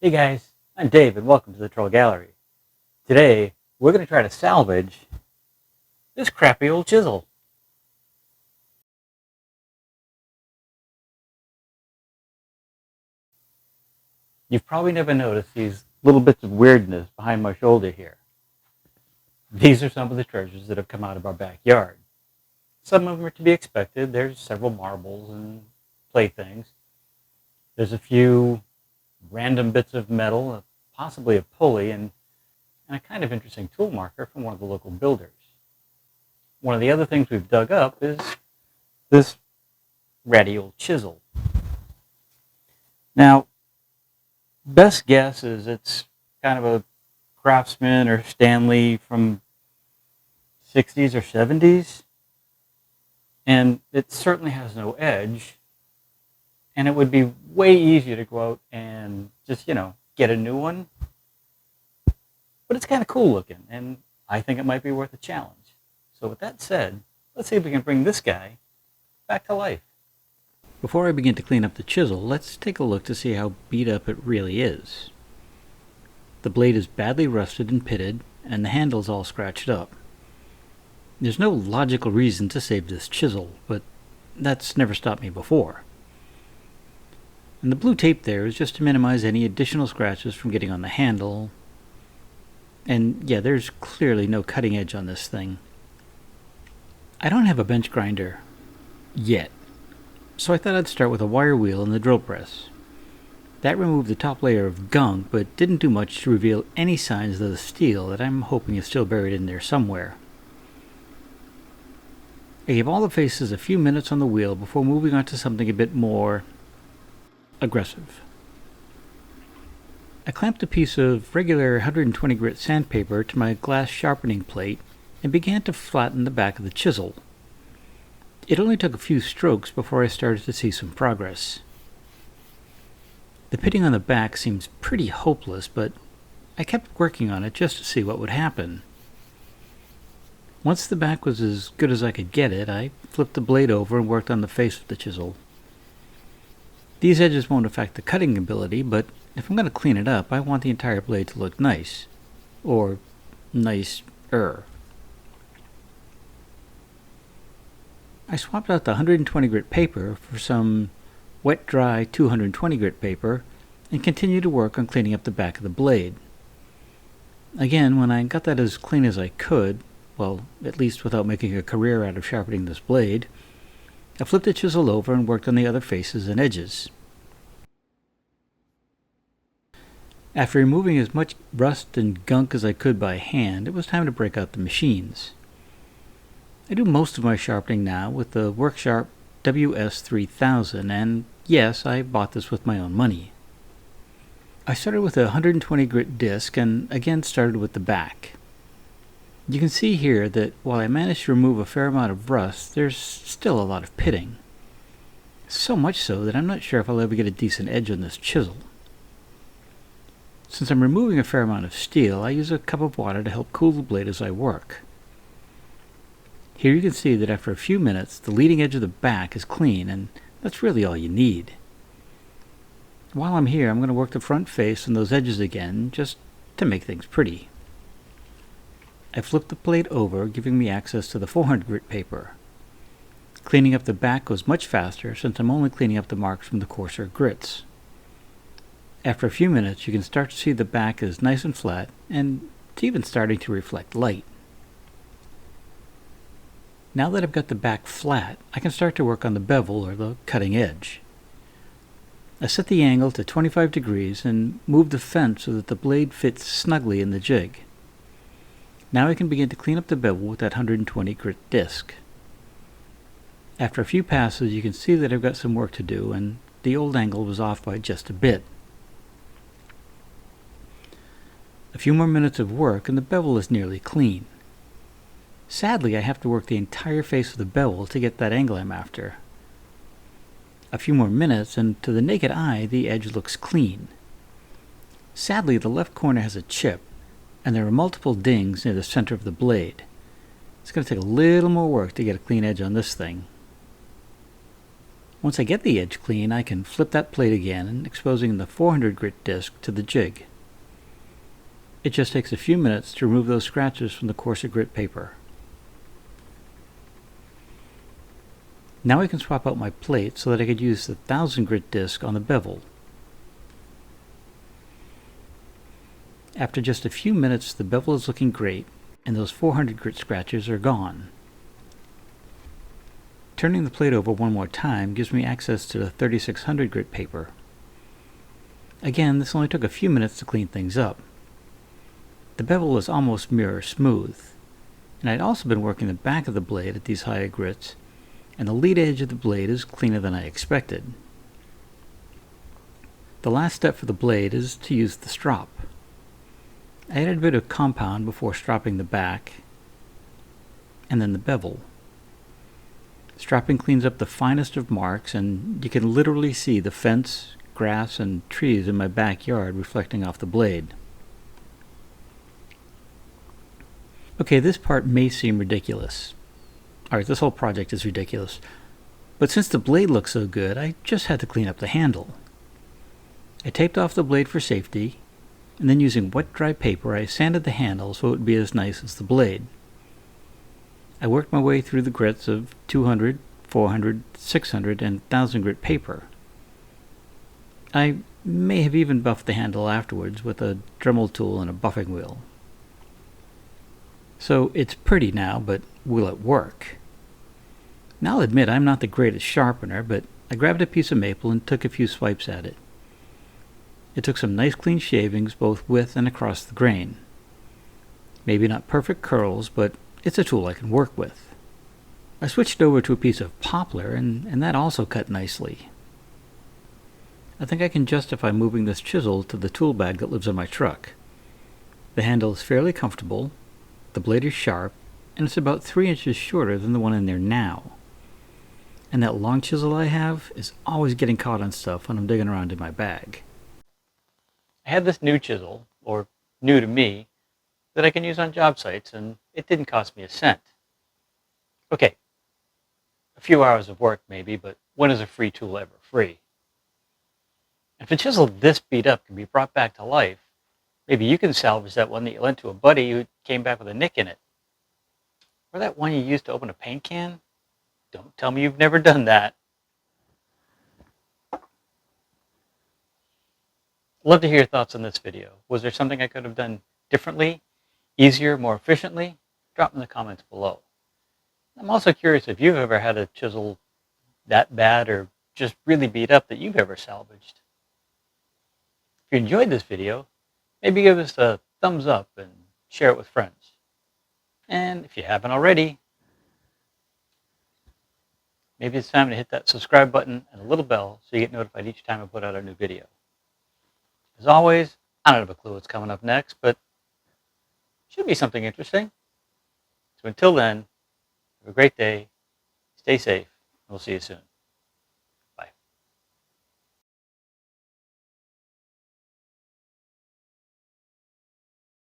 Hey guys, I'm Dave and welcome to the Trull Gallery. Today, we're going to try to salvage this crappy old chisel. You've probably never noticed these little bits of weirdness behind my shoulder here. These are some of the treasures that have come out of our backyard. Some of them are to be expected. There's several marbles and playthings. There's a few random bits of metal, possibly a pulley, and a kind of interesting tool marker from one of the local builders. One of the other things we've dug up is this ratty old chisel. Now, best guess is it's kind of a Craftsman or Stanley from 60s or 70s. And it certainly has no edge. And it would be way easier to go out and just, get a new one. But it's kind of cool looking, and I think it might be worth a challenge. So with that said, let's see if we can bring this guy back to life. Before I begin to clean up the chisel, let's take a look to see how beat up it really is. The blade is badly rusted and pitted, and the handle's all scratched up. There's no logical reason to save this chisel, but that's never stopped me before. And the blue tape there is just to minimize any additional scratches from getting on the handle. And yeah, there's clearly no cutting edge on this thing. I don't have a bench grinder yet, so I thought I'd start with a wire wheel and the drill press. That removed the top layer of gunk, but didn't do much to reveal any signs of the steel that I'm hoping is still buried in there somewhere. I gave all the faces a few minutes on the wheel before moving on to something a bit more aggressive. I clamped a piece of regular 120 grit sandpaper to my glass sharpening plate and began to flatten the back of the chisel. It only took a few strokes before I started to see some progress. The pitting on the back seems pretty hopeless, but I kept working on it just to see what would happen. Once the back was as good as I could get it, I flipped the blade over and worked on the face of the chisel. These edges won't affect the cutting ability, but if I'm going to clean it up, I want the entire blade to look nice. Or nicer. I swapped out the 120 grit paper for some wet dry 220 grit paper and continued to work on cleaning up the back of the blade. Again, when I got that as clean as I could, well, at least without making a career out of sharpening this blade, I flipped the chisel over and worked on the other faces and edges. After removing as much rust and gunk as I could by hand, it was time to break out the machines. I do most of my sharpening now with the Worksharp WS3000, and yes, I bought this with my own money. I started with a 120 grit disc and again started with the back. You can see here that while I managed to remove a fair amount of rust, there's still a lot of pitting. So much so that I'm not sure if I'll ever get a decent edge on this chisel. Since I'm removing a fair amount of steel, I use a cup of water to help cool the blade as I work. Here you can see that after a few minutes, the leading edge of the back is clean, and that's really all you need. While I'm here, I'm going to work the front face and those edges again, just to make things pretty. I flipped the plate over, giving me access to the 400 grit paper. Cleaning up the back goes much faster since I'm only cleaning up the marks from the coarser grits. After a few minutes, you can start to see the back is nice and flat, and it's even starting to reflect light. Now that I've got the back flat, I can start to work on the bevel or the cutting edge. I set the angle to 25 degrees and move the fence so that the blade fits snugly in the jig. Now I can begin to clean up the bevel with that 120 grit disc. After a few passes, you can see that I've got some work to do, and the old angle was off by just a bit. A few more minutes of work and the bevel is nearly clean. Sadly, I have to work the entire face of the bevel to get that angle I'm after. A few more minutes and to the naked eye the edge looks clean. Sadly, the left corner has a chip, and there are multiple dings near the center of the blade. It's going to take a little more work to get a clean edge on this thing. Once I get the edge clean, I can flip that plate again, exposing the 400 grit disc to the jig. It just takes a few minutes to remove those scratches from the coarser grit paper. Now I can swap out my plate so that I could use the 1000 grit disc on the bevel. After just a few minutes, the bevel is looking great, and those 400 grit scratches are gone. Turning the plate over one more time gives me access to the 3600 grit paper. Again, this only took a few minutes to clean things up. The bevel is almost mirror smooth, and I'd also been working the back of the blade at these higher grits, and the lead edge of the blade is cleaner than I expected. The last step for the blade is to use the strop. I added a bit of compound before stropping the back, and then the bevel. Stropping cleans up the finest of marks, and you can literally see the fence, grass, and trees in my backyard reflecting off the blade. Okay, this part may seem ridiculous. Alright, this whole project is ridiculous. But since the blade looks so good, I just had to clean up the handle. I taped off the blade for safety, and then using wet dry paper I sanded the handle so it would be as nice as the blade. I worked my way through the grits of 200, 400, 600, and 1000 grit paper. I may have even buffed the handle afterwards with a Dremel tool and a buffing wheel. So it's pretty now, but will it work? Now I'll admit I'm not the greatest sharpener, but I grabbed a piece of maple and took a few swipes at it. It took some nice clean shavings both with and across the grain. Maybe not perfect curls, but it's a tool I can work with. I switched over to a piece of poplar, and that also cut nicely. I think I can justify moving this chisel to the tool bag that lives in my truck. The handle is fairly comfortable, the blade is sharp, and it's about 3 inches shorter than the one in there now. And that long chisel I have is always getting caught on stuff when I'm digging around in my bag. I had this new chisel, or new to me, that I can use on job sites, and it didn't cost me a cent. Okay, a few hours of work maybe, but when is a free tool ever free? If a chisel this beat up can be brought back to life, maybe you can salvage that one that you lent to a buddy who came back with a nick in it. Or that one you used to open a paint can? Don't tell me you've never done that. Love to hear your thoughts on this video. Was there something I could have done differently, easier, more efficiently? Drop in the comments below. I'm also curious if you've ever had a chisel that bad or just really beat up that you've ever salvaged. If you enjoyed this video, maybe give us a thumbs up and share it with friends. And if you haven't already, maybe it's time to hit that subscribe button and a little bell so you get notified each time I put out a new video. As always, I don't have a clue what's coming up next, but it should be something interesting. So until then, have a great day, stay safe, and we'll see you soon.